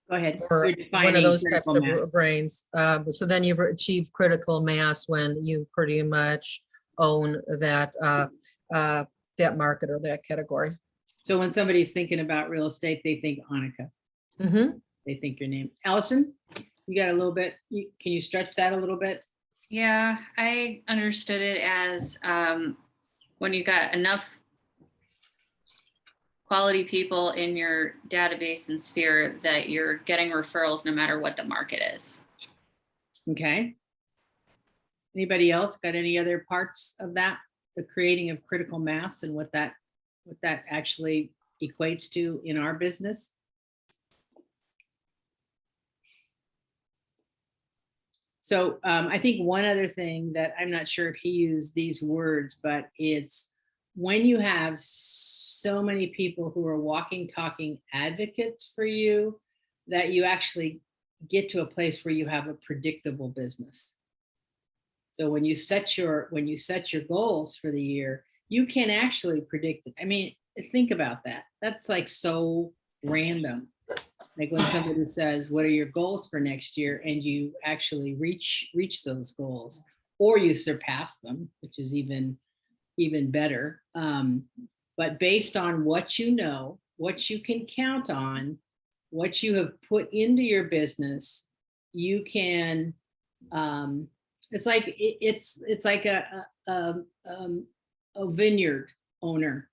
Go ahead. or You're one of defining those types critical of mass. brains. So then you've achieved critical mass when you pretty much own that that market or that category. So when somebody's thinking about real estate, they think Annika. Mm-hmm. They think your name. Allison, you got a little bit. Can you stretch that a little bit? Yeah, I understood it as when you got enough quality people in your database and sphere that you're getting referrals no matter what the market is. Okay. Anybody else got any other parts of that? The creating of critical mass and what that actually equates to in our business? So I think one other thing that I'm not sure if he used these words, but it's when you have so many people who are walking, talking advocates for you, that you actually get to a place where you have a predictable business. So when you set your goals for the year, you can actually predict it. I mean, think about that. That's like so random. Like when somebody says, what are your goals for next year? And you actually reach those goals, or you surpass them, which is even better. But based on what you know, what you can count on, what you have put into your business, you can, it's like a vineyard owner,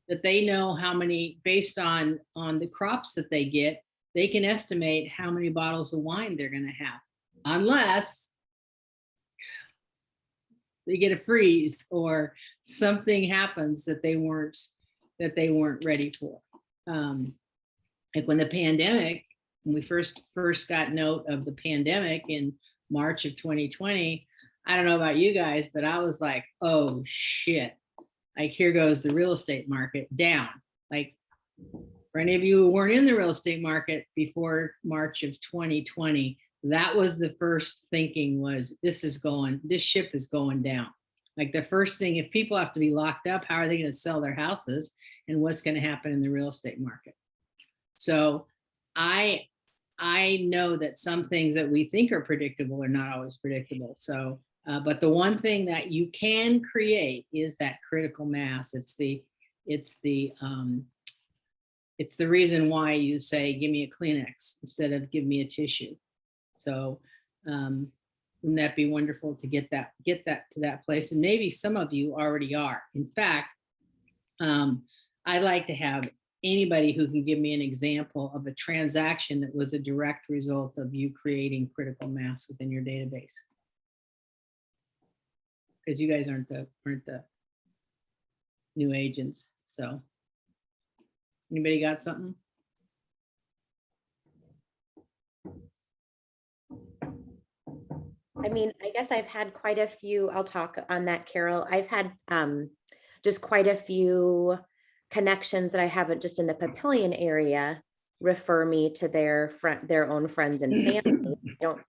that they know how many, based on the crops that they get, they can estimate how many bottles of wine they're going to have, unless they get a freeze or something happens that they weren't ready for. Like when the pandemic, when we first got note of the pandemic in March of 2020, I don't know about you guys, but I was like, oh shit, like here goes the real estate market down. Like for any of you who weren't in the real estate market before March of 2020, that was the first thinking was, this ship is going down. Like the first thing, if people have to be locked up, how are they going to sell their houses, and what's going to happen in the real estate market? So I know that some things that we think are predictable are not always predictable. So, but the one thing that you can create is that critical mass. It's the reason why you say, give me a Kleenex instead of give me a tissue. So wouldn't that be wonderful to get that to that place? And maybe some of you already are. In fact, I like to have anybody who can give me an example of a transaction that was a direct result of you creating critical mass within your database. Because you guys aren't the new agents. So anybody got something? I mean, I guess I've had quite a few, I'll talk on that, Carol. I've had just quite a few connections that I haven't just in the Papillion area refer me to their own friends and family.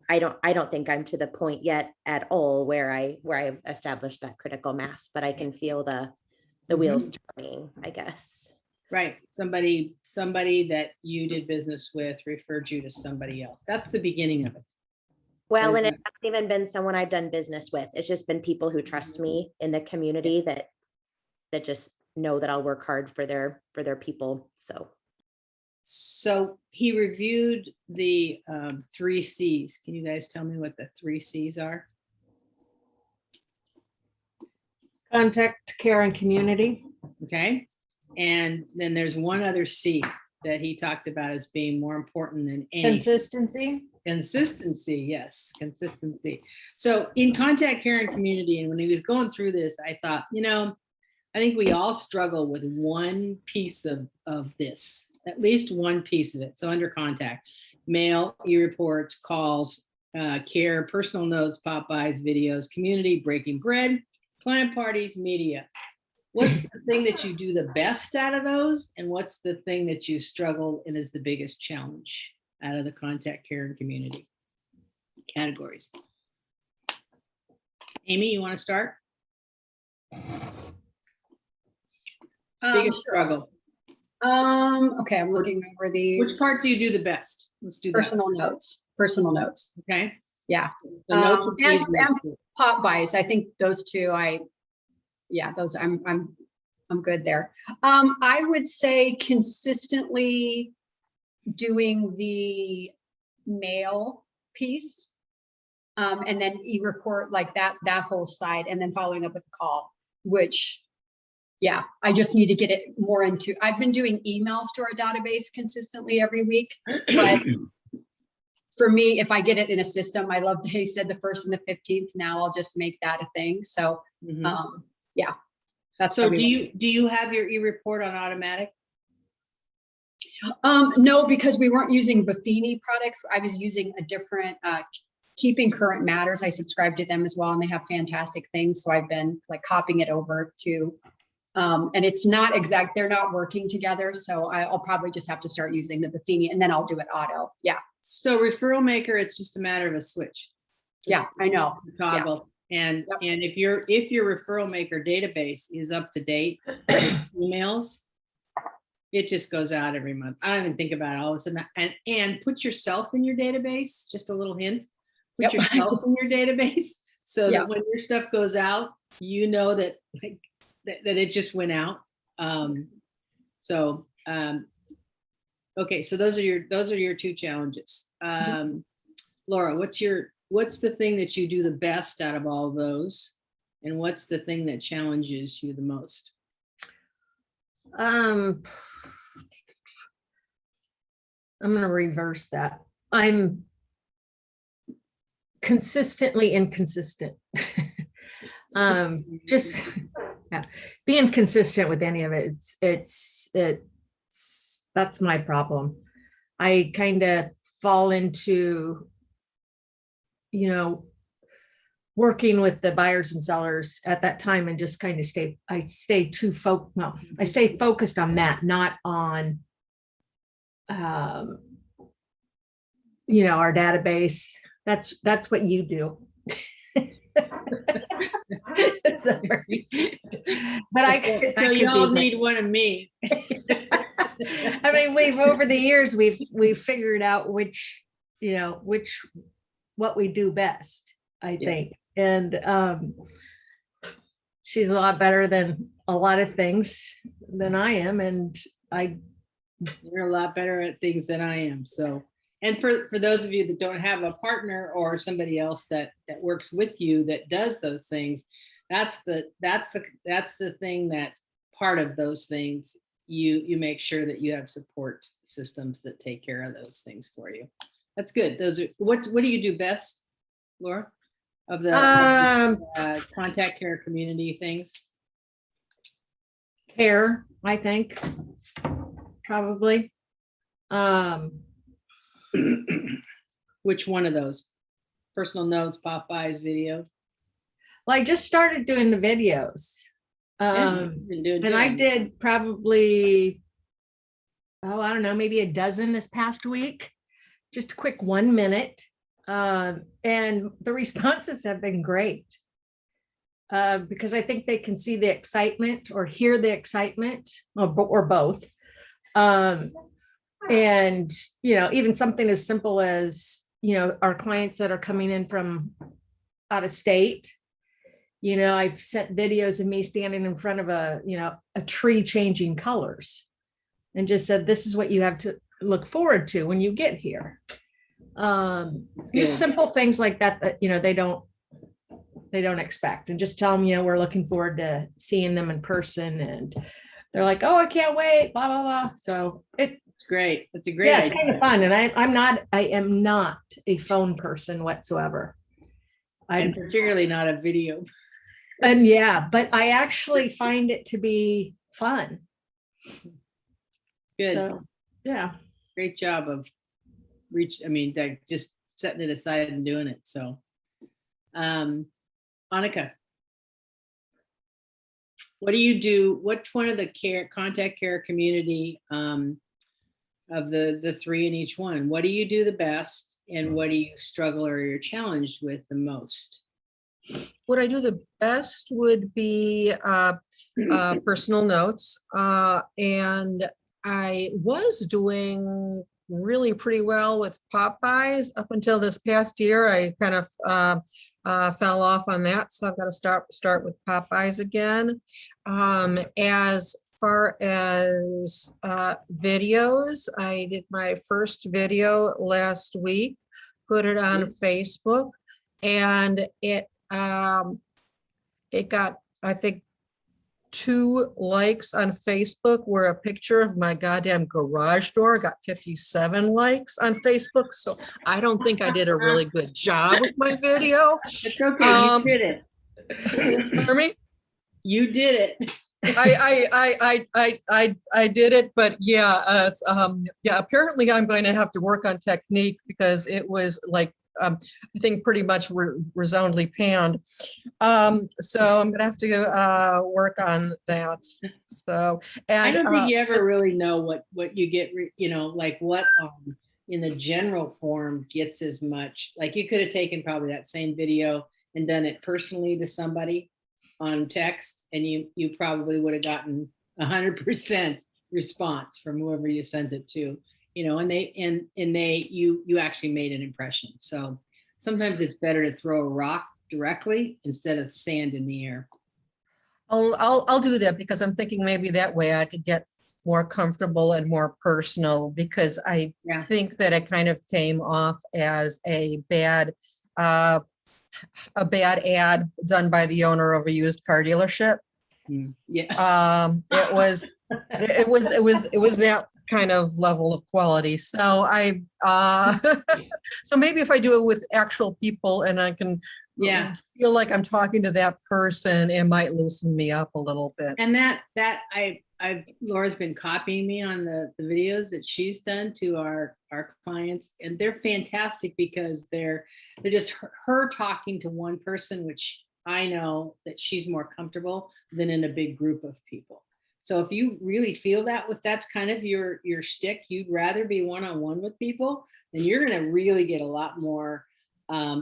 I don't think I'm to the point yet at all where I've established that critical mass, but I can feel the wheels turning, I guess. Right. Somebody that you did business with referred you to somebody else. That's the beginning of it. Well, and it hasn't even been someone I've done business with. It's just been people who trust me in the community that just know that I'll work hard for their people. So he reviewed the 3 C's. Can you guys tell me what the 3 C's are? Contact, care, and community. Okay. And then there's one other C that he talked about as being more important than any. Consistency. Consistency, yes, consistency. So in contact, care, and community, and when he was going through this, I thought, I think we all struggle with one piece of this, at least one piece of it. So under contact, mail, e-reports, calls, care, personal notes, pop-bys, videos, community, breaking bread, client parties, media. What's the thing that you do the best out of those? And what's the thing that you struggle and is the biggest challenge out of the contact, care, and community categories? Amy, you want to start? Biggest struggle. Okay, I'm looking over these. Which part do you do the best? Let's do that. Personal notes. Okay. Yeah. The notes And is easiest. pop buys. I think those two, those I'm good there. I would say consistently doing the mail piece. And then e-report like that whole side, and then following up with a call, which, yeah, I just need to get it more into. I've been doing emails to our database consistently every week, but for me, if I get it in a system, I love that he said the 1st and the 15th. Now I'll just make that a thing. So, Mhm. yeah, that's So probably do you have your e-report on automatic? no, because we weren't using Buffini products. I was using a different, Keeping Current Matters. I subscribe to them as well, and they have fantastic things. So I've been like copying it over to, and it's not exact, they're not working together. So I'll probably just have to start using the Buffini, and then I'll do it auto. Yeah. So Referral Maker, it's just a matter of a switch. Yeah, I know. Toggle. And Yep. and if your Referral Maker database is up to date with emails, it just goes out every month. I don't even think about it all of a sudden. And put yourself in your database, just a little hint. Put Yep. yourself in your database so Yep. that when your stuff goes out, you know that like that it just went out. Okay, so those are your two challenges. Laura, what's the thing that you do the best out of all those? And what's the thing that challenges you the most? I'm gonna reverse that. I'm consistently inconsistent. Just yeah, being consistent with any of it, it's that's my problem. I kind of fall into, working with the buyers and sellers at that time and just kind of I stay focused on that, not on, our database. That's what you do. Sorry. But So you all need one of me. I mean, over the years, we've figured out what we do best, I Yeah. think. And she's a lot better than a lot of things than I am. And You're a lot better at things than I am. So, and for those of you that don't have a partner or somebody else that works with you that does those things, that's the thing, that part of those things, you make sure that you have support systems that take care of those things for you. That's good. Those are what do you do best, Laura? Of the contact care community things? care, I think, probably. Which one of those? Personal notes, Popeyes, video? Well, I just started doing the videos. You've been doing And I good. did probably, I don't know, maybe a dozen this past week, just a quick 1 minute. And the responses have been great. Because I think they can see the excitement or hear the excitement, or both. And, even something as simple as, our clients that are coming in from out of state, I've sent videos of me standing in front of a tree changing colors and just said, this is what you have to look forward to when you get here. Just simple things like that, they don't expect, and just tell them, we're looking forward to seeing them in person. And they're like, oh, I can't wait, blah, blah, blah. So it's great. It's a great it's idea. kind of fun. And I am not a phone person whatsoever. And particularly not a video. And yeah, but I actually find it to be fun. Good. So, yeah. Great job of just setting it aside and doing it. So, Annika, what do you do? What's one of the contact care community of the three in each one? What do you do the best, and what do you struggle or you're challenged with the most? What I do the best would be personal notes, and I was doing really pretty well with Popeyes up until this past year. I kind of fell off on that, so I've got to start with Popeyes again. As far as videos, I did my first video last week, put it on Facebook, and it got, I think, 2 likes on Facebook, where a picture of my goddamn garage door got 57 likes on Facebook. So I don't think I did a really good job with my video. It's okay, Um, you did it. Pardon me? You did it. I did it, but yeah, yeah, apparently I'm going to have to work on technique, because it was like, I think pretty much resoundingly panned. So I'm gonna have to work on that. So, I and don't think you ever really know what you get, you know, like what in the general form gets as much. Like you could have taken probably that same video and done it personally to somebody on text, and you probably would have gotten 100% response from whoever you sent it to, you know, and you actually made an impression. So sometimes it's better to throw a rock directly instead of sand in the air. I'll do that, because I'm thinking maybe that way I could get more comfortable and more personal, because I Yeah. think that it kind of came off as a bad ad done by the owner of a used car dealership. Yeah. It was that kind of level of quality. So so maybe if I do it with actual people and I can Yeah. feel like I'm talking to that person, it might loosen me up a little bit. And Laura's been copying me on the videos that she's done to our clients, and they're fantastic, because they're just her talking to one person, which I know that she's more comfortable than in a big group of people. So if you really feel that, if that's kind of your shtick, you'd rather be one-on-one with people, then you're going to really get a lot more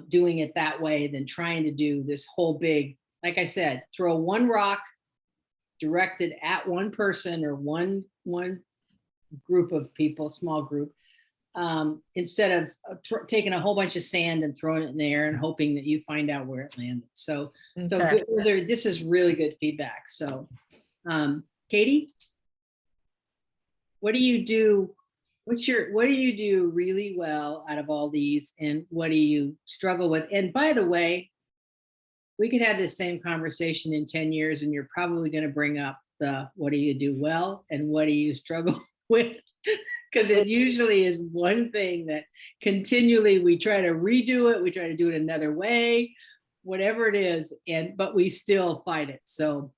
doing it that way than trying to do this whole big, like I said, throw one rock directed at one person or one group of people, small group, instead of taking a whole bunch of sand and throwing it in the air and hoping that you find out where it landed. So Okay. this is really good feedback. So Katie, what do you do? What do you do really well out of all these, and what do you struggle with? And by the way, we could have this same conversation in 10 years, and you're probably going to bring up the what do you do well and what do you struggle with? Because it usually is one thing that continually we try to redo it, we try to do it another way, whatever it is, but we still fight it. So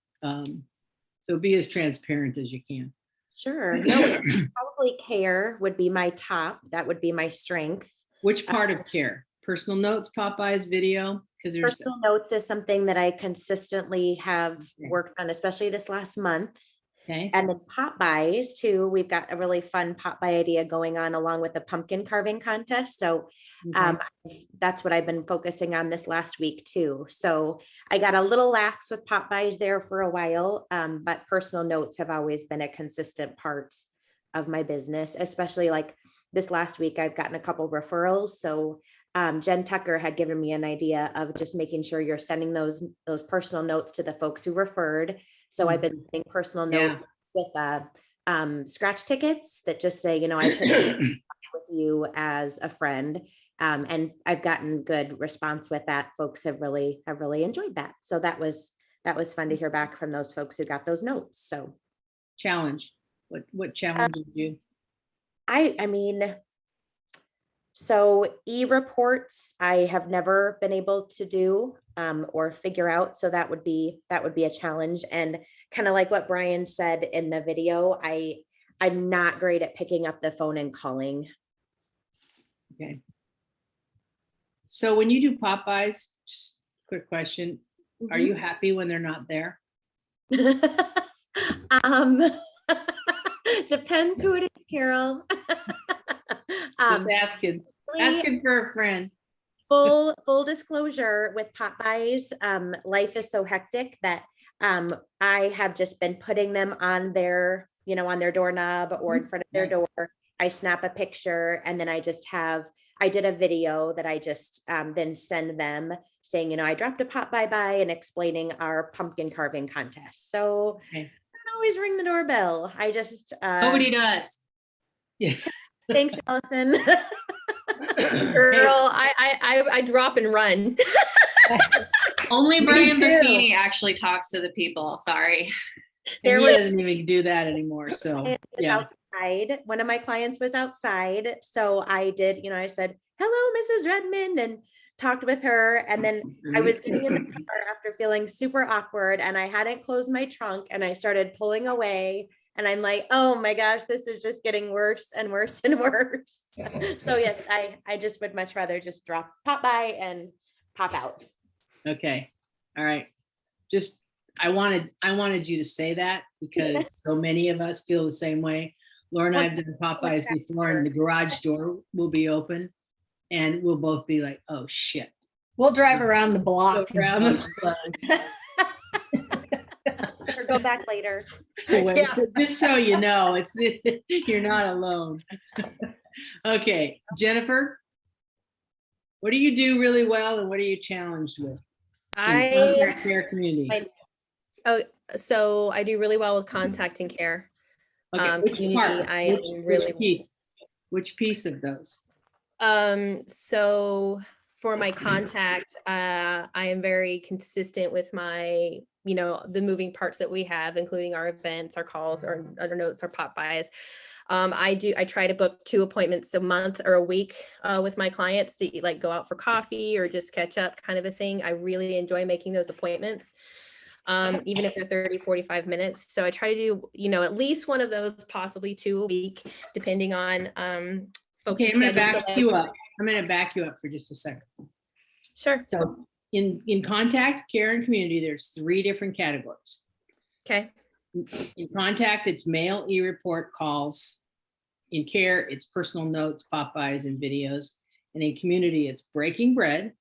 so be as transparent as you can. Sure. No, probably care would be my top. That would be my strength. Which part of care? Personal notes, Popeyes video? Because there's Personal notes is something that I consistently have worked on, especially this last month. okay. And then pop buys too. We've got a really fun pop buy idea going on, along with a pumpkin carving contest. So that's what I've been focusing on this last week too. So I got a little lax with pop buys there for a while, but personal notes have always been a consistent part of my business, especially like this last week. I've gotten a couple referrals. So Jen Tucker had given me an idea of just making sure you're sending those personal notes to the folks who referred. So I've been sending personal notes with scratch tickets that just say, you know, I put with you as a friend. And I've gotten good response with that. Folks have really enjoyed that. So that was fun to hear back from those folks who got those notes. So challenge. What challenges you? I mean, so e-reports I have never been able to do or figure out. So that would be a challenge. And kind of like what Brian said in the video, I'm not great at picking up the phone and calling. Okay. So when you do Popeyes, just quick question, are you happy when they're not there? Depends who it is, Carol. Just asking for a friend. Full disclosure with Popeyes, life is so hectic that I have just been putting them on their you know, on their doorknob or in front of their Right. door. I snap a picture and then I did a video that I just then send them saying, you know, I dropped a pop by and explaining our pumpkin carving contest. So Okay. I don't always ring the doorbell. I just, Nobody does. Yeah. thanks, Allison. Girl, I drop and run. Only Me Brian too. Buffini actually talks to the people. Sorry. There And he was- doesn't even do that anymore. So, client was yeah. outside. One of my clients was outside. So I did, you know, I said, hello, Mrs. Redmond, and talked with her. And then I was getting in the car after feeling super awkward and I hadn't closed my trunk and I started pulling away. And I'm like, oh my gosh, this is just getting worse and worse and worse. So yes, I just would much rather just pop by and pop out. Okay. All right. Just, I wanted you to say that because so many of us feel the same way. Laura and I have done Popeyes before and the garage door will be open and we'll both be like, oh shit. We'll drive around the Go block. and around tell the Or go back later. Wait, Yeah. so just so you know, it's you're not alone. Okay, Jennifer, what do you do really well and what are you challenged with? in I contact care community? so I do really well with contact and care. Okay, which community, part? I am really- Which piece of those? So for my contact, I am very consistent with my, you know, the moving parts that we have, including our events, our calls, our notes, our pop buys. I try to book 2 appointments a month or a week with my clients to like go out for coffee or just catch up kind of a thing. I really enjoy making those appointments. Even if they're 30, 45 minutes. So I try to do, you know, at least one of those, possibly 2 a week, depending on folks' Okay, I'm gonna schedules. back you up. I'm gonna back you up for just a second. Sure. So in contact care and community, there's 3 different categories. Okay. In contact, it's mail, e-report, calls. In care, it's personal notes, Popeyes, and videos. And in community, it's breaking bread,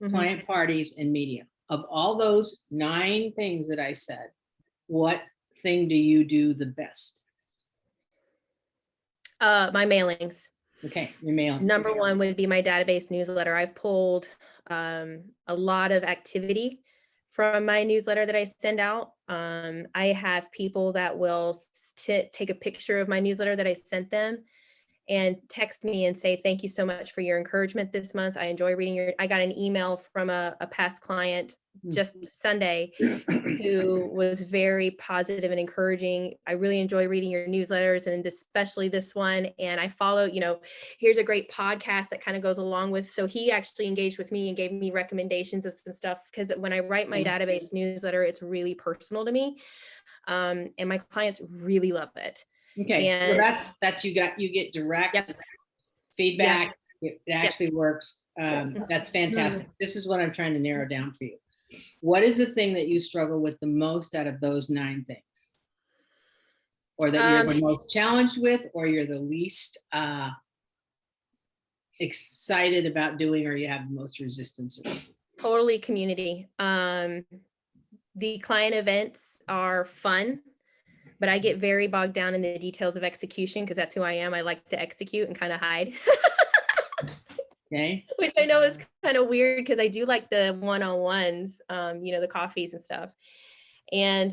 Mhm. client parties, and media. Of all those 9 things that I said, what thing do you do the best? My mailings. Okay, your mail. Number one would be my database newsletter. I've pulled a lot of activity from my newsletter that I send out. I have people that will take a picture of my newsletter that I sent them and text me and say, thank you so much for your encouragement this month. I enjoy reading I got an email from a past client just Sunday who was very positive and encouraging. I really enjoy reading your newsletters and especially this one. And I follow, you know, here's a great podcast that kind of goes along with. So he actually engaged with me and gave me recommendations of some stuff because when I write my database newsletter, it's really personal to me. And my clients really love it. Okay, so And- that's you get direct Yep. feedback. It actually works. Yes. That's fantastic. This is what I'm trying to narrow down for you. What is the thing that you struggle with the most out of those 9 things? Or that you're the most challenged with, or you're the least excited about doing, or you have the most resistance? Totally community. The client events are fun, but I get very bogged down in the details of execution because that's who I am. I like to execute and kind of hide, Okay, which I know is kind of weird because I do like the one-on-ones, you know, the coffees and stuff. And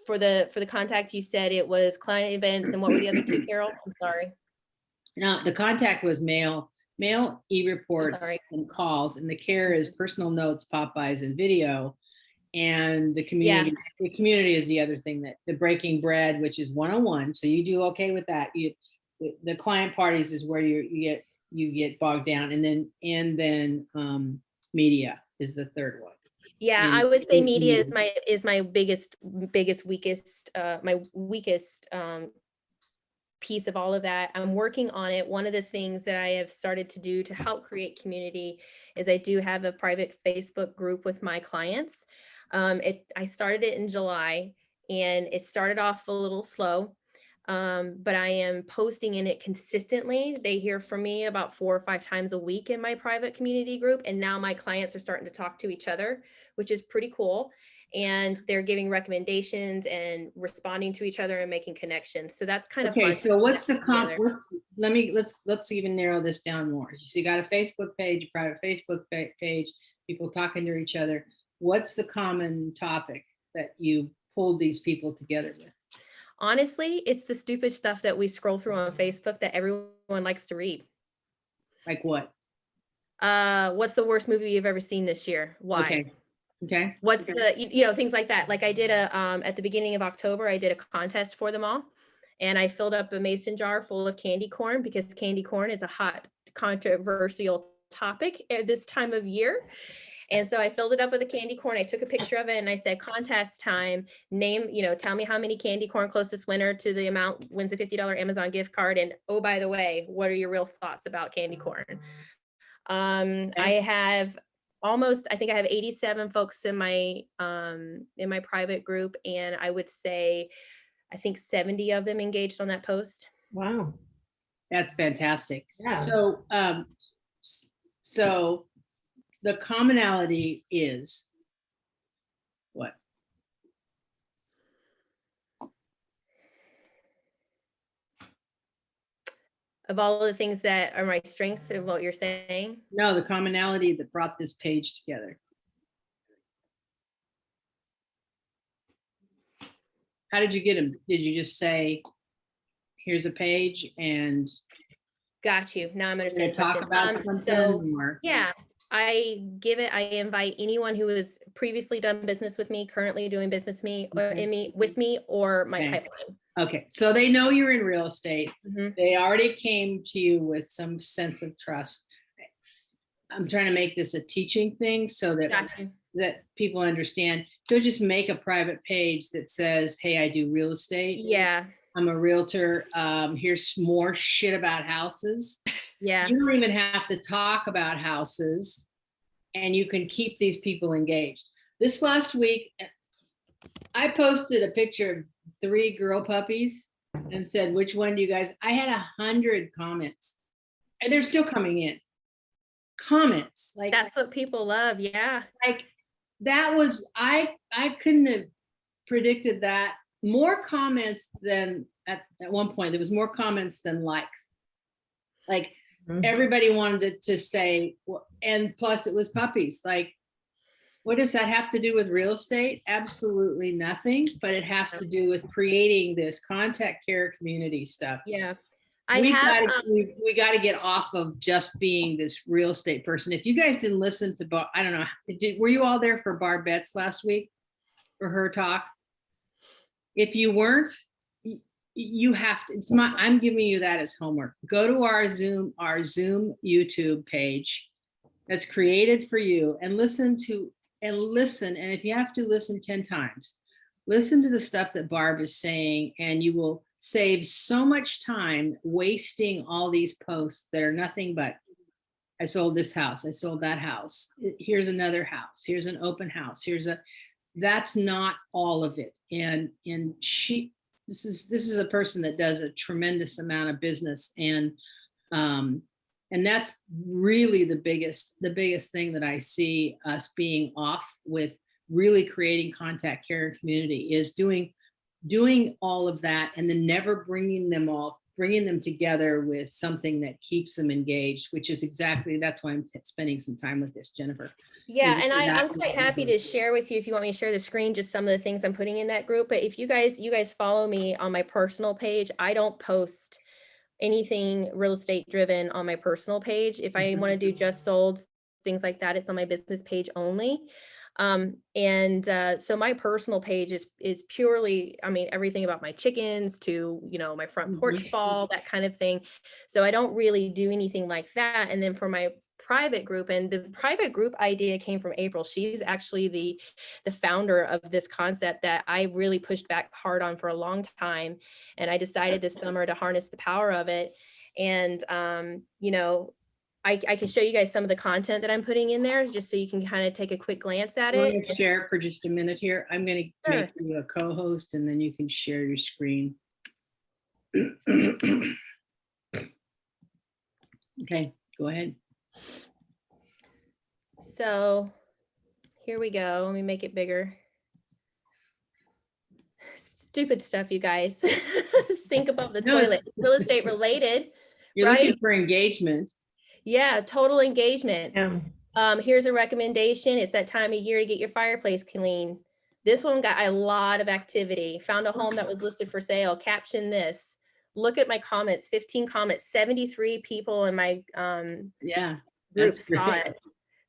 for the contact, you said it was client events, and what were the other 2, Carol? I'm sorry. now the contact was mail, e-reports, Sorry. and calls, and the care is personal notes, Popeyes, and video. And the community is the other thing, that the breaking bread, which is 101. So you do okay with that. The client parties is where you get bogged down, and then media is the third one. Yeah, And- I would say and- media and- is my biggest weakest my weakest piece of all of that. I'm working on it. One of the things that I have started to do to help create community is I do have a private Facebook group with my clients. I started it in July and it started off a little slow. But I am posting in it consistently. They hear from me about 4 or 5 times a week in my private community group. And now my clients are starting to talk to each other, which is pretty cool. and they're giving recommendations and responding to each other and making connections. So that's kind of Okay, fun. so what's the together. let's even narrow this down more. So you got a Facebook page, a private Facebook page, people talking to each other. What's the common topic that you pulled these people together with? Honestly, it's the stupid stuff that we scroll through on Facebook that everyone likes to read. Like what? What's the worst movie you've ever seen this year? Why? Okay. Okay. What's the, things like that. Like I did at the beginning of October, I did a contest for them all. And I filled up a mason jar full of candy corn because candy corn is a hot, controversial topic at this time of year. And so I filled it up with a candy corn. I took a picture of it and I said, contest time, name, tell me how many candy corn closest winner to the amount wins a $50 Amazon gift card. And oh, by the way, what are your real thoughts about candy corn? I have I think I have 87 folks in my private group. And I would say, I think 70 of them engaged on that post. Wow. That's fantastic. Yeah. So the commonality is what? Of all of the things that are my strengths of what you're saying. No, the commonality that brought this page together. How did you get them? Did you just say, here's a page and Got you. Now I'm we're understanding gonna the talk question. about So something? Or- yeah, I invite anyone who has previously done business with me, currently doing business with me, or my Okay. pipeline. Okay, so they know you're in real estate. Mhm. They already came to you with some sense of trust. I'm trying to make this a teaching thing so that Got you. people understand. Don't just make a private page that says, hey, I do real estate. Yeah, I'm a realtor. Here's more shit about houses. yeah. You don't even have to talk about houses, and you can keep these people engaged. This last week, I posted a picture of 3 girl puppies and said, which one do you guys? I had 100 comments, and they're still coming in. Comments like That's what people love. Yeah. like that was I couldn't have predicted that. More comments than at one point. There was more comments than likes. Like Mhm. everybody wanted to say, and plus it was puppies. Like, what does that have to do with real estate? Absolutely nothing, but it has to do with creating this contact care community stuff. Yeah. We got to get off of just being this real estate person. If you guys didn't listen to, I don't know, were you all there for Barb Betts last week for her talk? If you weren't, you have to, I'm giving you that as homework. Go to our Zoom YouTube page that's created for you and listen. And if you have to listen 10 times, listen to the stuff that Barb is saying, and you will save so much time wasting all these posts that are nothing but, I sold this house, I sold that house, here's another house, here's an open house, that's not all of it. And this is a person that does a tremendous amount of business, and that's really the biggest thing that I see us being off with, really creating contact care and community, is doing all of that and then never bringing them together with something that keeps them engaged, which is that's why I'm spending some time with this, Jennifer. Yeah, and I'm exactly quite what we're happy doing. to share with you if you want me to share the screen, just some of the things I'm putting in that group. But if you guys follow me on my personal page, I don't post anything real estate driven on my personal page. If I want to do just sold, things like that, it's on my business page only. So my personal page is purely, everything about my chickens to, my front porch fall, that kind of thing. So I don't really do anything like that. And then for my private group, and the private group idea came from April. She's actually the founder of this concept that I really pushed back hard on for a long time. And I decided this summer to harness the power of it. And, I can show you guys some of the content that I'm putting in there just so you can kind of take a quick glance at I'm it. going to share it for just a minute here. I'm going to Sure. make you a co-host, and then you can share your screen. Okay, go ahead. So here we go. Let me make it bigger. stupid stuff, you guys. Sink above the No, toilet, it's- real estate related. You're Right? looking for engagement. Yeah, total engagement. Yeah. Here's a recommendation. It's that time of year to get your fireplace clean. This one got a lot of activity. Found a home that was listed for sale. Caption this. Look at my comments, 15 comments, 73 people in my Yeah. group That's saw great. it,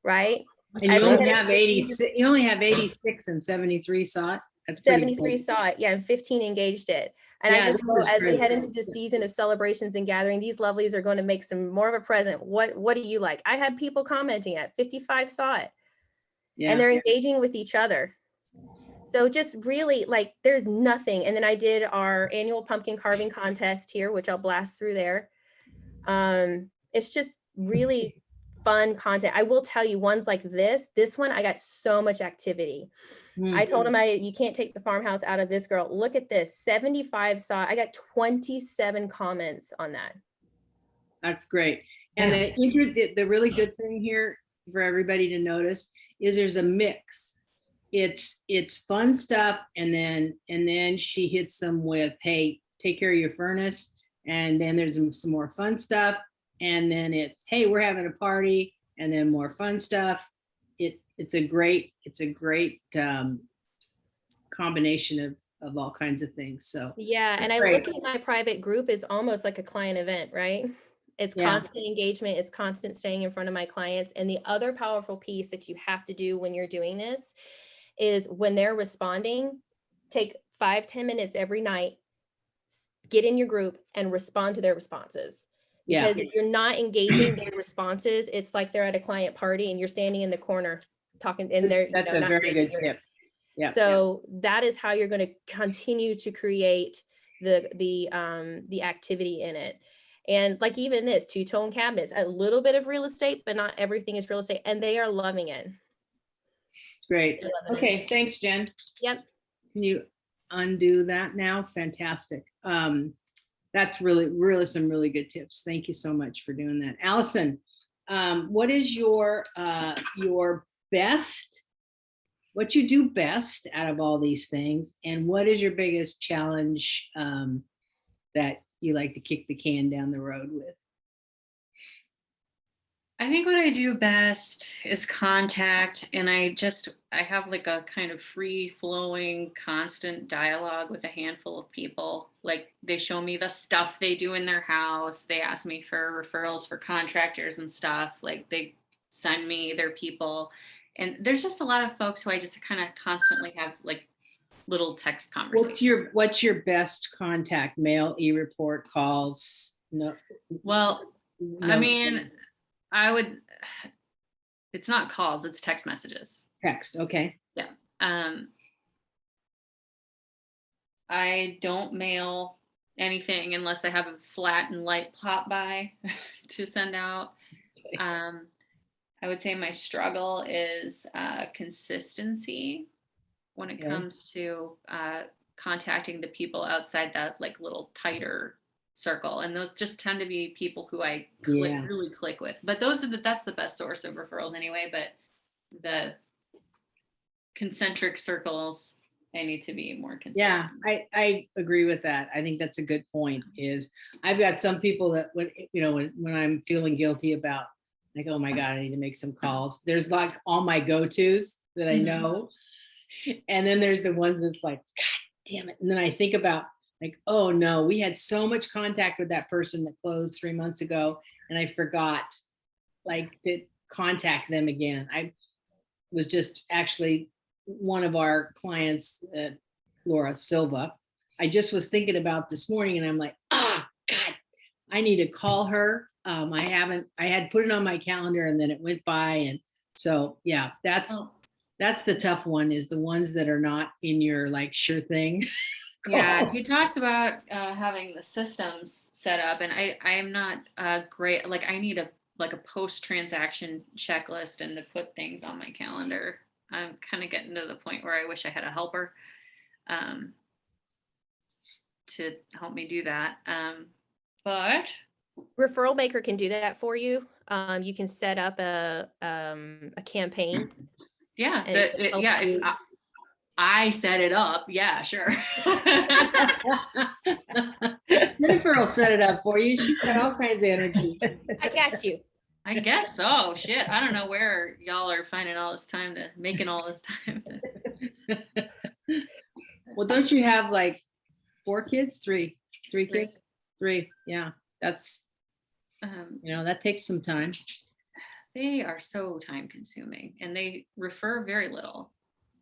right? And you As we only head have into the 86, you only have 86 and 73 saw it. That's pretty 73 good. saw it, yeah, and 15 engaged it. And I Yeah, just this know is as we great. head into the season of celebrations and gathering, these lovelies are going to make some more of a present. What do you like? I had people commenting at 55 saw it, and Yeah. they're engaging with each other. So just really like there's nothing. And then I did our annual pumpkin carving contest here, which I'll blast through there. It's just really fun content. I will tell you ones like this one, I got so much activity. I told him you can't take the farmhouse out of this girl. Look at this, 75 saw, I got 27 comments on that. That's great. And the really good thing here for everybody to notice is there's a mix. It's fun stuff, and then she hits them with, hey, take care of your furnace, and then there's some more fun stuff, and then it's, hey, we're having a party, and then more fun stuff. It's a great combination of all kinds of things. So Yeah, and that's I great. look at my private group as almost like a client event, right? It's Yeah. constant engagement, it's constant staying in front of my clients. And the other powerful piece that you have to do when you're doing this is when they're responding, take 5-10 minutes every night, get in your group and respond to their responses. Yeah. Because if you're not engaging their responses, it's like they're at a client party and you're standing in the corner talking and they're, That's a not very good engaging. tip. Yeah. So that is how you're going to continue to create the activity in it. And like even this two-tone cabinets, a little bit of real estate, but not everything is real estate, and they are loving it. It's great. They're loving it. Okay, thanks, Jen. Yep. Can you undo that now? Fantastic. That's really some really good tips. Thank you so much for doing that. Allison, what is your best, what you do best out of all these things, and what is your biggest challenge that you like to kick the can down the road with? I think what I do best is contact, and I have like a kind of free flowing constant dialogue with a handful of people. Like they show me the stuff they do in their house. They ask me for referrals for contractors and stuff. Like they send me their people. And there's just a lot of folks who I just kind of constantly have like little text conversations. What's your best contact? Mail, e-report, calls? No. Well, I no mean, it's not calls, it's text messages. text. Okay. I don't mail anything unless I have a flat and light pop by to send out. Okay. I would say my struggle is consistency when it Okay. comes to contacting the people outside that like little tighter circle, and those just tend to be people who I really click with. But that's the best source of referrals anyway. But the concentric circles, I need to be more consistent. Yeah, I agree with that. I think that's a good point. Is I've got some people that when I'm feeling guilty about, like, oh my God, I need to make some calls. There's like all my go-tos that I know. And then there's the ones that's like, God damn it. And then I think about like, oh no, we had so much contact with that person that closed 3 months ago, and I forgot like to contact them again. I was just actually one of our clients, Laura Silva, I just was thinking about this morning, and I'm like, God, I need to call her. I had put it on my calendar and then it went by. And so, yeah, that's the tough one, is the ones that are not in your like sure thing. Yeah, he talks about having the systems set up, and I am not great. Like I need a post-transaction checklist and to put things on my calendar. I'm kind of getting to the point where I wish I had a helper to help me do that. But Referral Maker can do that for you. You can set up a campaign. yeah, And it can help you. I set it up. Yeah, sure. Jennifer will set it up for you. She's got all kinds of energy. I got you. I guess so. Shit. I don't know where y'all are finding all this time to making all this time. Well, don't you have like 4 kids? Three kids? 3. Yeah, that's, that takes some time. They are so time consuming and they refer very little.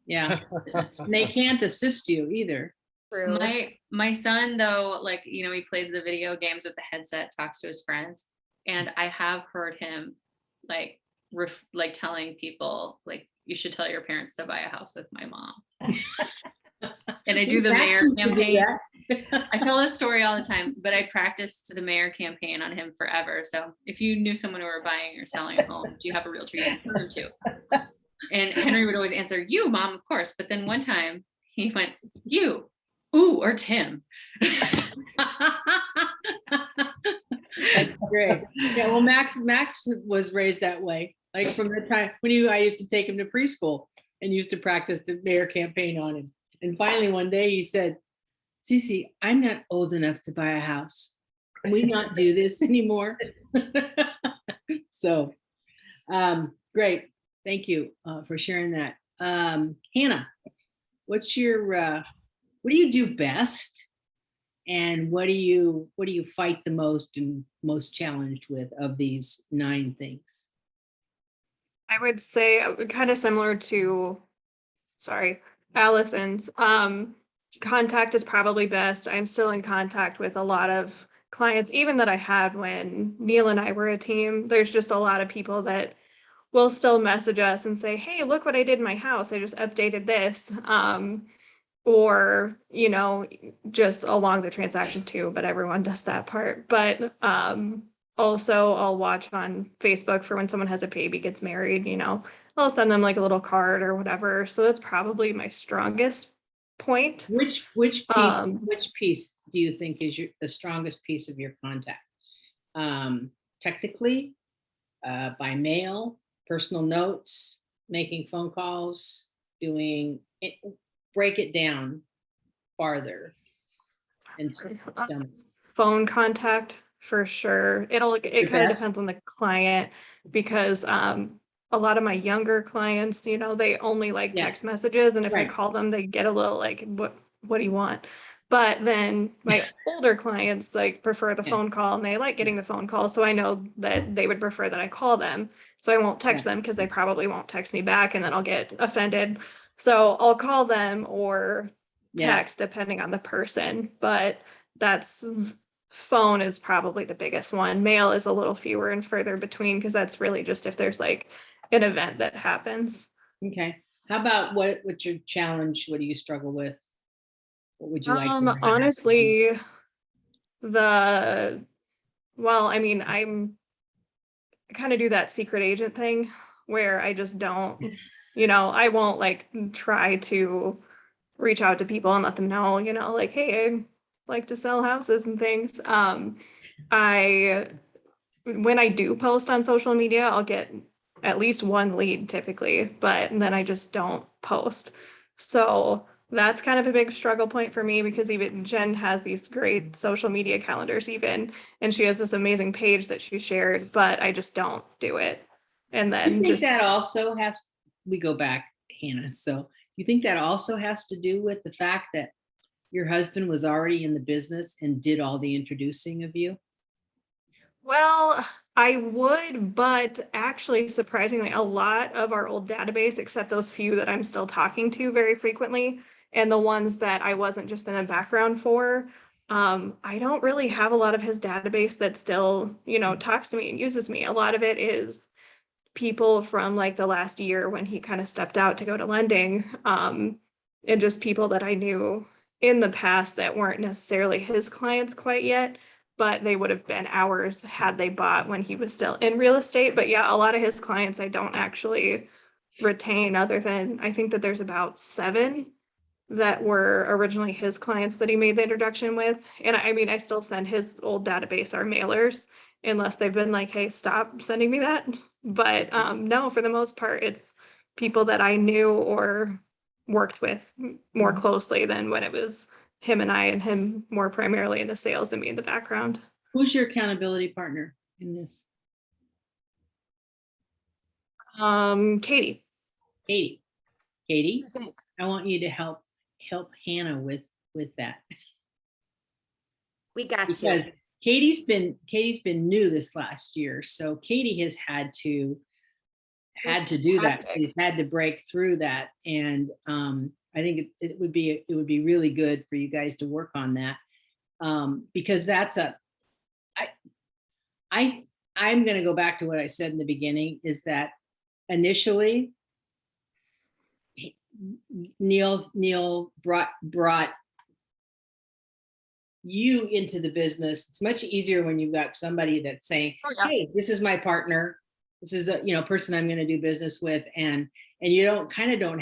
Yeah. Business. And they can't assist you either. True. My son though, like, he plays the video games with the headset, talks to his friends, and I have heard him like telling people like, you should tell your parents to buy a house with my mom. And I do the mayor campaign. I tell this story all the time, but I practiced the mayor campaign on him forever. So if you knew someone who were buying or selling a home, do you have a realtor you can turn them to? And Henry would always answer, you, Mom, of course. But then one time he went, you, ooh, or Tim. That's great. Yeah, well, Max was raised that way. Like from the time when I used to take him to preschool and used to practice the mayor campaign on him. And finally one day he said, Cece, I'm not old enough to buy a house. Can we not do this anymore? So, great. Thank you for sharing that. Hannah, what do you do best? And what do you fight the most and most challenged with of these 9 things? I would say kind of similar to, Allison's. Contact is probably best. I'm still in contact with a lot of clients, even that I had when Neil and I were a team. There's just a lot of people that will still message us and say, hey, look what I did in my house. I just updated this. Or, just along the transaction too, but everyone does that part. But also I'll watch on Facebook for when someone has a baby, gets married, I'll send them like a little card or whatever. So that's probably my strongest point. Which piece do you think is the strongest piece of your contact? Technically, by mail, personal notes, making phone calls, doing it, break it down farther. And Phone contact for sure. It kind of depends on the client, because a lot of my younger clients, they only like text messages, and if I call them, they get a little like, what do you want? But then my older clients like prefer the phone call, and they like getting the phone call. So I know that they would prefer that I call them. So I won't text them because they probably won't text me back, and then I'll get offended. So I'll call them or text depending on the person, but phone is probably the biggest one. Mail is a little fewer and further between, because that's really just if there's like an event that happens. Okay. How about what's your challenge? What do you struggle with? What would you like? Honestly, I'm kind of do that secret agent thing where I just don't, I won't like try to reach out to people and let them know, like, hey, I like to sell houses and things. When I do post on social media, I'll get at least 1 lead typically, but then I just don't post. So that's kind of a big struggle point for me, because even Jen has these great social media calendars and she has this amazing page that she shared, but I just don't do it. And then that also we go back, Hannah. So you think that also has to do with the fact that your husband was already in the business and did all the introducing of you? Well, I would, but actually, surprisingly, a lot of our old database, except those few that I'm still talking to very frequently, and the ones that I wasn't just in a background for, I don't really have a lot of his database that still, talks to me and uses me. A lot of it is people from like the last year when he kind of stepped out to go to lending, and just people that I knew in the past that weren't necessarily his clients quite yet, but they would have been ours had they bought when he was still in real estate. But yeah, a lot of his clients I don't actually retain, other than I think that there's about 7 that were originally his clients that he made the introduction with. And I still send his old database, our mailers, unless they've been like, hey, stop sending me that. But no, for the most part, it's people that I knew or worked with more Mhm. closely than when it was him and I, and him more primarily in the sales and me in the background. Who's your accountability partner in this? Katie. Katie. Katie, I think. I want you to help Hannah with that. We got Because you. Katie's been new this last year, so Katie has had to do that. fantastic. She's had to break through that, and I think it would be really good for you guys to work on that, because that's I'm going to go back to what I said in the beginning, is that initially Neil brought you into the business. It's much easier when you've got somebody that's saying, Oh, yeah. hey, this is my partner. This is a person I'm going to do business with. And you don't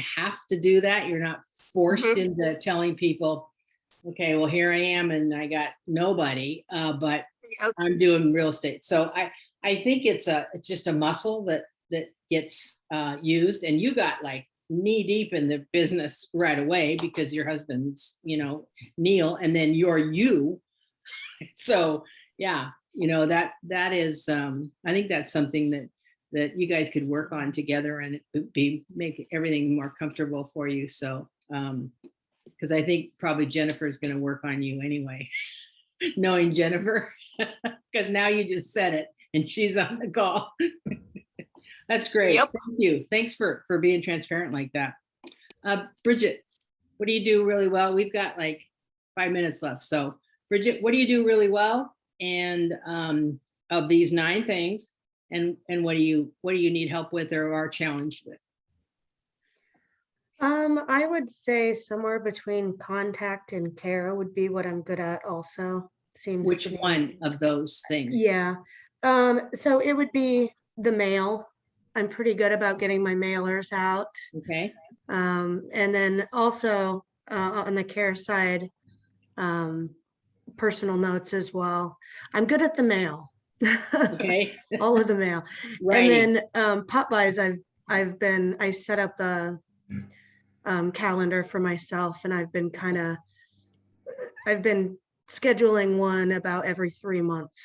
have to do that. You're not forced into telling people, okay, well, here I am and I got nobody, but Yep. I'm doing real estate. So I think it's just a muscle that gets used, and you got like knee deep in the business right away because your husband's, Neil, and then you're you. So yeah, that is, I think that's something that you guys could work on together, and it would make everything more comfortable for you. So, because I think probably Jennifer is going to work on you anyway, knowing Jennifer, because now you just said it and she's on the call. That's great. Yep. Thank you. Thanks for being transparent like that. Bridget, what do you do really well? We've got like 5 minutes left. So Bridget, what do you do really well? And of these 9 things, and what do you need help with or are challenged with? I would say somewhere between contact and care would be what I'm good at also. Seems Which to be. one of those things? Yeah. So it would be the mail. I'm pretty good about getting my mailers out. Okay. And then also on the care side, personal notes as well. I'm good at the mail. Okay. All of the mail. Writing. And then pop buys, I set up a calendar for myself, and I've been scheduling one about every 3 months.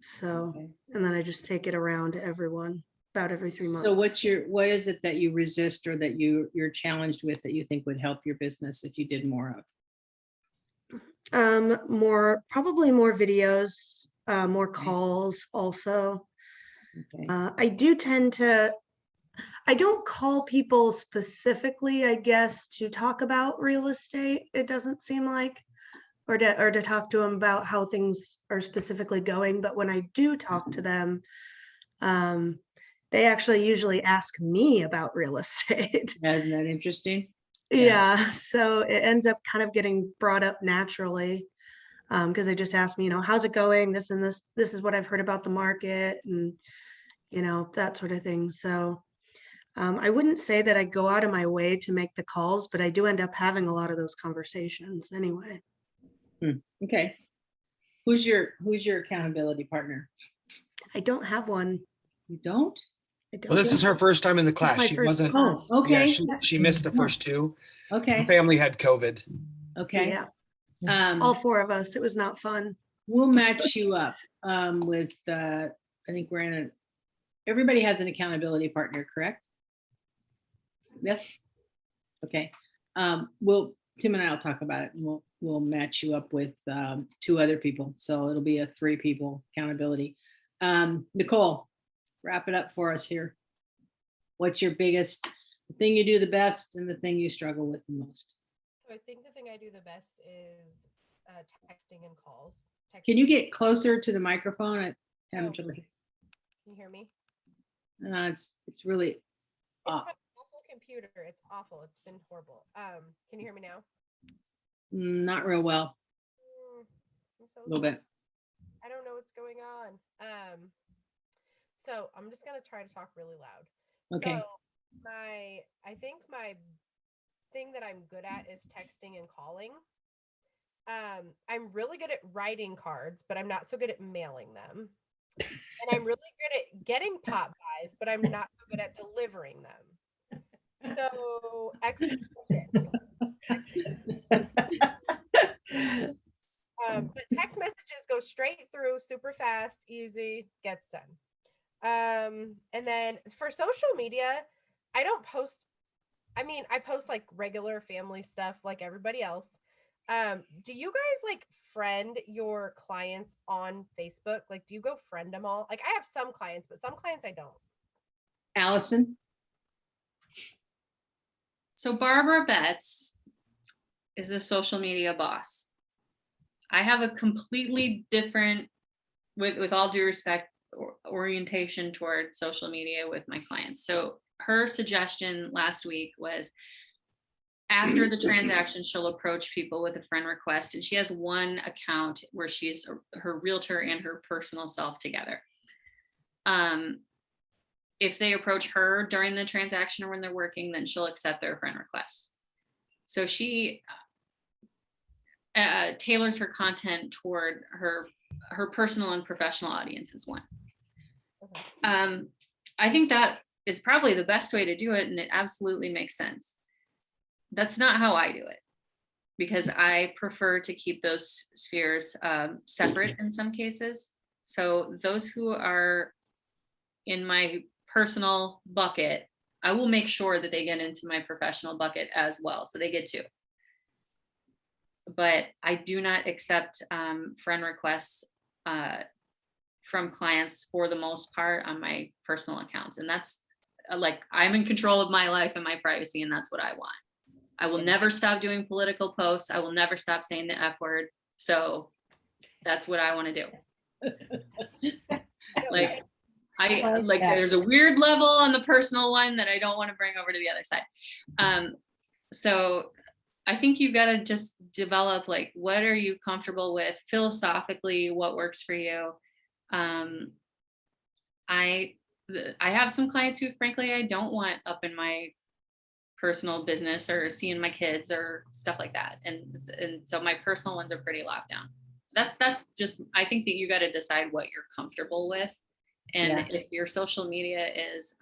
So, Okay. and then I just take it around to everyone about every 3 months. So what is it that you resist or that you're challenged with that you think would help your business if you did more of? Probably more videos, more calls also. Okay. I don't call people specifically, I guess, to talk about real estate. It doesn't seem like, or to talk to them about how things are specifically going. But when I do talk to them, they actually usually ask me about real estate. Isn't that interesting? Yeah, so it ends up kind of getting brought up naturally, because they just ask me, how's it going? This and this is what I've heard about the market, and that sort of thing. So I wouldn't say that I go out of my way to make the calls, but I do end up having a lot of those conversations anyway. Okay. Who's your accountability partner? I don't have one. You don't? I don't. Well, this is her first time in the class. my She first wasn't, class. Oh, okay. yeah, she missed the first 2. Her Okay. family had COVID. Okay. Yeah, all 4 of us. It was not fun. We'll match you up with, I think everybody has an accountability partner, correct? Yes? Okay. Tim and I will talk about it, and we'll match you up with 2 other people. So it'll be a 3 people accountability. Nicole, wrap it up for us here. What's your biggest thing you do the best and the thing you struggle with the most? So I think the thing I do the best is texting and calls. Can you get closer to the microphone? I'm having Oh. trouble. Can you hear me? It's really It's off. my awful computer. It's awful. It's been horrible. Can you hear me now? Not real well, I'm so a little bit. I don't know what's going on. So I'm just gonna try to talk really loud. Okay. So I think my thing that I'm good at is texting and calling. I'm really good at writing cards, but I'm not so good at mailing them. And I'm really good at getting pop buys, but I'm not so good at delivering them. So execution. But text messages go straight through, super fast, easy, gets done. And then for social media, I don't post. I mean, I post like regular family stuff like everybody else. Do you guys like friend your clients on Facebook? Like, do you go friend them all? Like, I have some clients, but some clients I don't. Allison? So Barbara Betts is a social media boss. I have a completely different, with all due respect, orientation toward social media with my clients. So her suggestion last week was after the transaction, she'll approach people with a friend request, and she has one account where she's her realtor and her personal self together. If they approach her during the transaction or when they're working, then she'll accept their friend requests. So she tailors her content toward her personal and professional audience as one. I think that is probably the best way to do it, and it absolutely makes sense. That's not how I do it, because I prefer to keep those spheres separate in some cases. So those who are in my personal bucket, I will make sure that they get into my professional bucket as well, so they get two. But I do not accept friend requests from clients for the most part on my personal accounts. And that's like, I'm in control of my life and my privacy, and that's what I want. I will never stop doing political posts. I will never stop saying the F word. So that's what I want to do. Like, there's a weird level on the personal one that I don't want to bring over to the other side. So I think you've got to just develop, like, what are you comfortable with philosophically, what works for you. I have some clients who frankly I don't want up in my personal business or seeing my kids or stuff like that, and so my personal ones are pretty locked down. That's just, I think that you got to decide what you're comfortable with, and if your social media is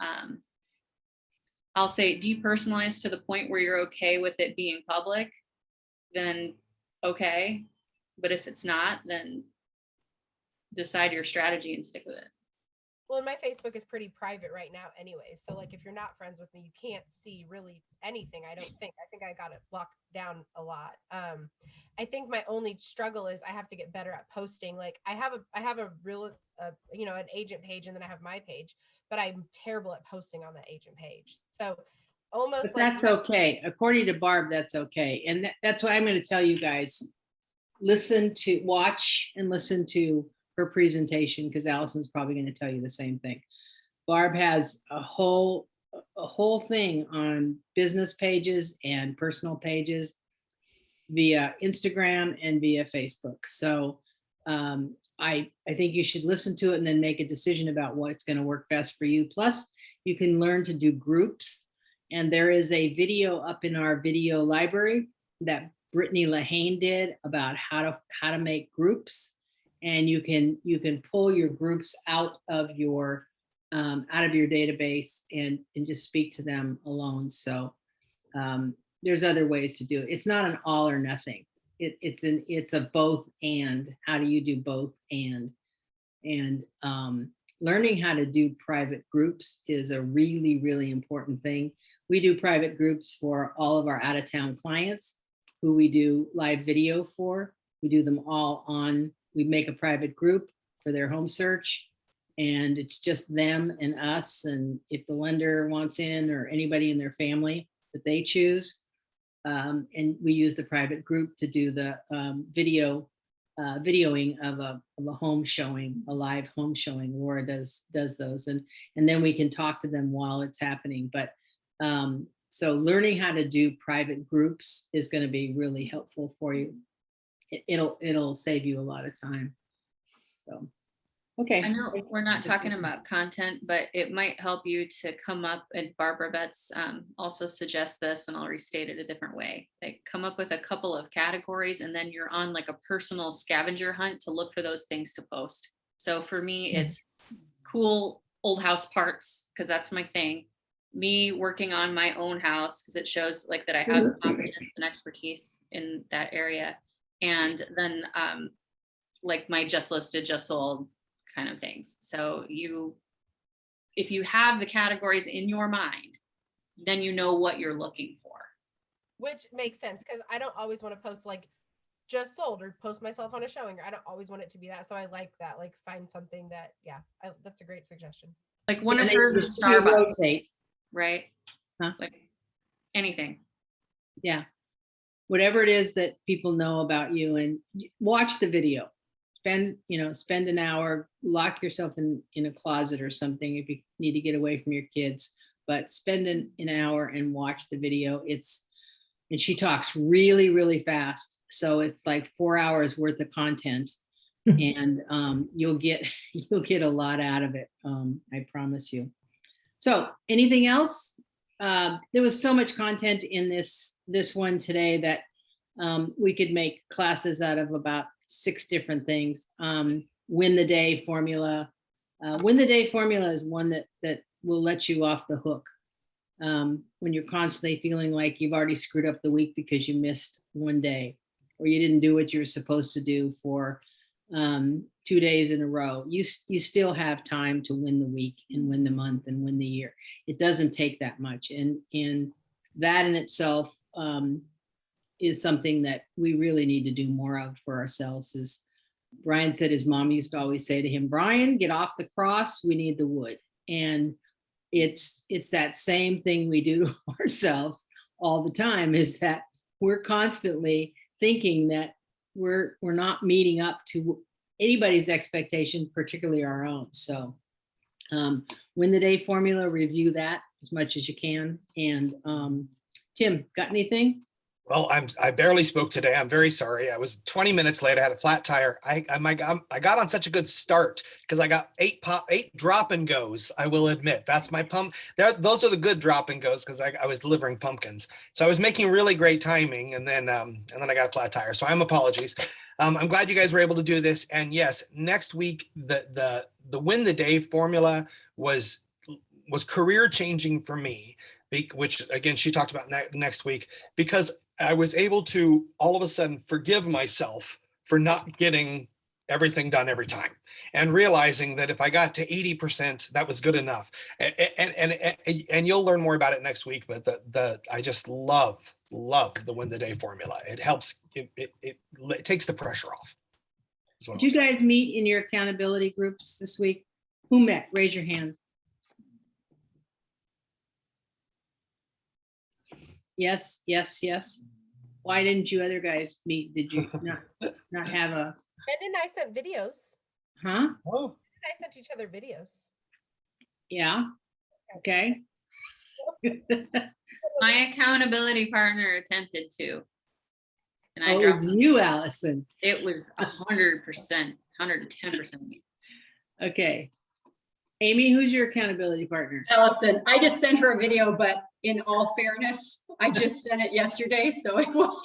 I'll say depersonalized to the point where you're okay with it being public, then okay. But if it's not, then decide your strategy and stick with it. Well, my Facebook is pretty private right now anyway. So like, if you're not friends with me, you can't see really anything. I think I got it locked down a lot. I think my only struggle is I have to get better at posting. Like I have a real, an agent page, and then I have my page, but I'm terrible at posting on that agent page. So almost But that's okay. According to Barb, that's okay. And that's why I'm going to tell you guys, watch and listen to her presentation, because Allison's probably going to tell you the same thing. Barb has a whole thing on business pages and personal pages via Instagram and via Facebook. So I think you should listen to it and then make a decision about what's going to work best for you. Plus, you can learn to do groups. And there is a video up in our video library that Brittany Lahane did about how to make groups. And you can pull your groups out of your database and just speak to them alone. So there's other ways to do it. It's not an all or nothing. It's a both and. How do you do both and learning how to do private groups is a really, really important thing. We do private groups for all of our out-of-town clients who we do live video for. We do them all we make a private group for their home search, and it's just them and us. And if the lender wants in, or anybody in their family that they choose, and we use the private group to do the videoing of a home showing, a live home showing. Laura does those, and then we can talk to them while it's happening. But so learning how to do private groups is going to be really helpful for you. It'll save you a lot of time. So, okay. I know we're not talking about content, but it might help you to come up, and Barbara Betts also suggests this, and I'll restate it a different way. Like, come up with a couple of categories, and then you're on like a personal scavenger hunt to look for those things to post. So for me, it's cool old house parts, because that's my thing. me working on my own house, because it shows like that I have competence and expertise in that area. And then like my just listed, just sold kind of things. So if you have the categories in your mind, then you know what you're looking for. Which makes sense because I don't always want to post like just sold or post myself on a showing. Or I don't always want it to be that. So I like that. Like find something that, yeah, that's a great suggestion. Like one And of then hers just is Starbucks, rotate. right? Huh? Like anything. Yeah. Whatever it is that people know about you, and watch the video. Spend an hour, lock yourself in a closet or something if you need to get away from your kids, but spend an hour and watch the video. And she talks really, really fast. So it's like 4 hours worth of content, and you'll get a lot out of it. I promise you. So anything else? There was so much content in this one today that we could make classes out of about 6 different things. Win the day formula. Win the day formula is one that will let you off the hook when you're constantly feeling like you've already screwed up the week because you missed one day, or you didn't do what you were supposed to do for 2 days in a row. You still have time to win the week and win the month and win the year. It doesn't take that much, and that in itself is something that we really need to do more of for ourselves. As Brian said, his mom used to always say to him, Brian, get off the cross, we need the wood. And it's that same thing we do to ourselves all the time, is that we're constantly thinking that we're not meeting up to anybody's expectation, particularly our own. So win the day formula, review that as much as you can. And Tim, got anything? Well, I barely spoke today. I'm very sorry. I was 20 minutes late. I had a flat tire. I got on such a good start because I got 8 drop and goes. I will admit that's my pump. Those are the good drop and goes because I was delivering pumpkins. So I was making really great timing, and then I got a flat tire. So I'm apologies. I'm glad you guys were able to do this. And yes, next week the win the day formula was career changing for me, which again she talked about next week, because I was able to all of a sudden forgive myself for not getting everything done every time, and realizing that if I got to 80%, that was good enough. And you'll learn more about it next week. But I just love the win the day formula. It helps. It takes the pressure off. Did you guys meet in your accountability groups this week? Who met? Raise your hand. Yes, yes, yes. Why didn't you other guys meet? Did you not have a? Ben and I sent videos. Huh? Oh. I sent each other videos. Yeah. Okay. My accountability partner attempted to. And I Oh, it dropped. was you, Allison. It was 100%, 110%. Okay. Amy, who's your accountability partner? Allison, I just sent her a video, but in all fairness, I just sent it yesterday, so it was,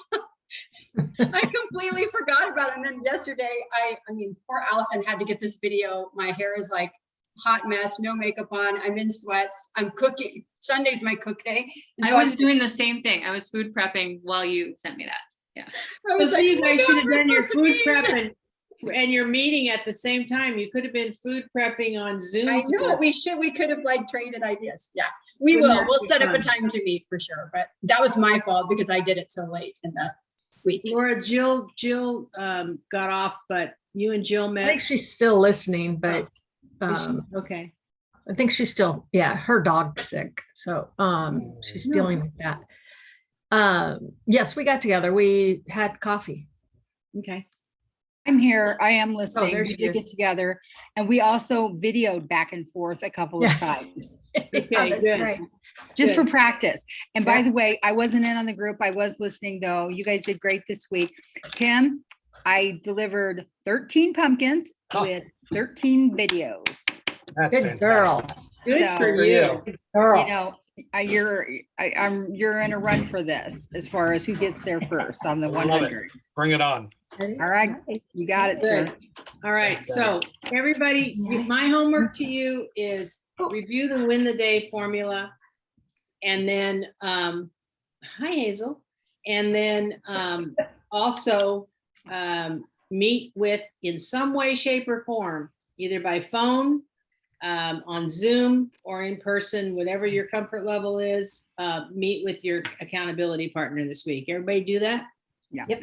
I completely forgot about it. And then yesterday, I mean, poor Allison had to get this video. My hair is like hot mess, no makeup on, I'm in sweats, I'm cooking. Sunday's my cook day. And so I was doing the same thing. I was food prepping while you sent me that. Yeah. I was So like, you "Oh my guys God, should have we're done your supposed to food be prep and your meeting at the same time. You could have been food prepping on Zoom. I know, we could have like traded ideas. Yeah, we Wouldn't will. that We'll be set up a fun? time to meet for sure. But that was my fault because I did it so late in the week. Laura, Jill got off, but you and Jill I met. think she's still listening, but Is she? okay. Okay. I think she's still, yeah, her dog's sick. So she's No. dealing with that. Yes, we got together. We had coffee. Okay. I'm here. I am listening. there We she did is. get together and we also videoed back and forth a couple Yeah. of times Okay, That's good. right. just Good. for practice. And by Yeah. the way, I wasn't in on the group. I was listening though. You guys did great this week. Tim, I delivered 13 pumpkins Oh. with 13 videos. That's Good fantastic. girl. Good So, for for you. you. Good girl. You know, you're in a run for this as far as who gets there first on the I love it. 100. Bring it on. All right, you got it, sir. Good. All right. Thanks, So everybody, my homework to you is review the win the day formula. And then, hi Hazel. And then also meet with in some way, shape or form, either by phone, on Zoom or in person, whatever your comfort level is, meet with your accountability partner this week. Everybody do that? Yeah. Yep.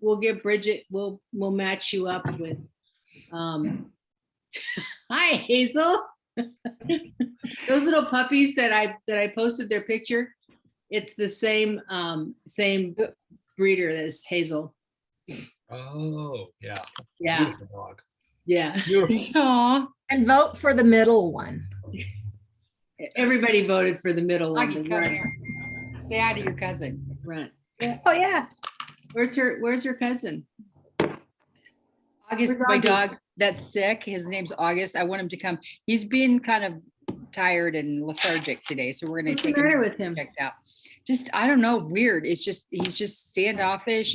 We'll give Bridget, we'll match you up with, hi Hazel. Those little puppies that I posted their picture, it's the same breeder as Hazel. Oh, yeah. Yeah, Beautiful dog. yeah. Beautiful. Aw, And vote for the middle one. Everybody voted for the middle one. Augie, the come runt. here. Say hi to your cousin. Runt. Oh, yeah. Where's her cousin? August, Where's my Augie? dog that's sick, his name's August. I want him to come. He's been kind of tired and lethargic today, so we're gonna What's the take him matter with him? checked out. Just, I don't know, weird. It's just, he's just standoffish and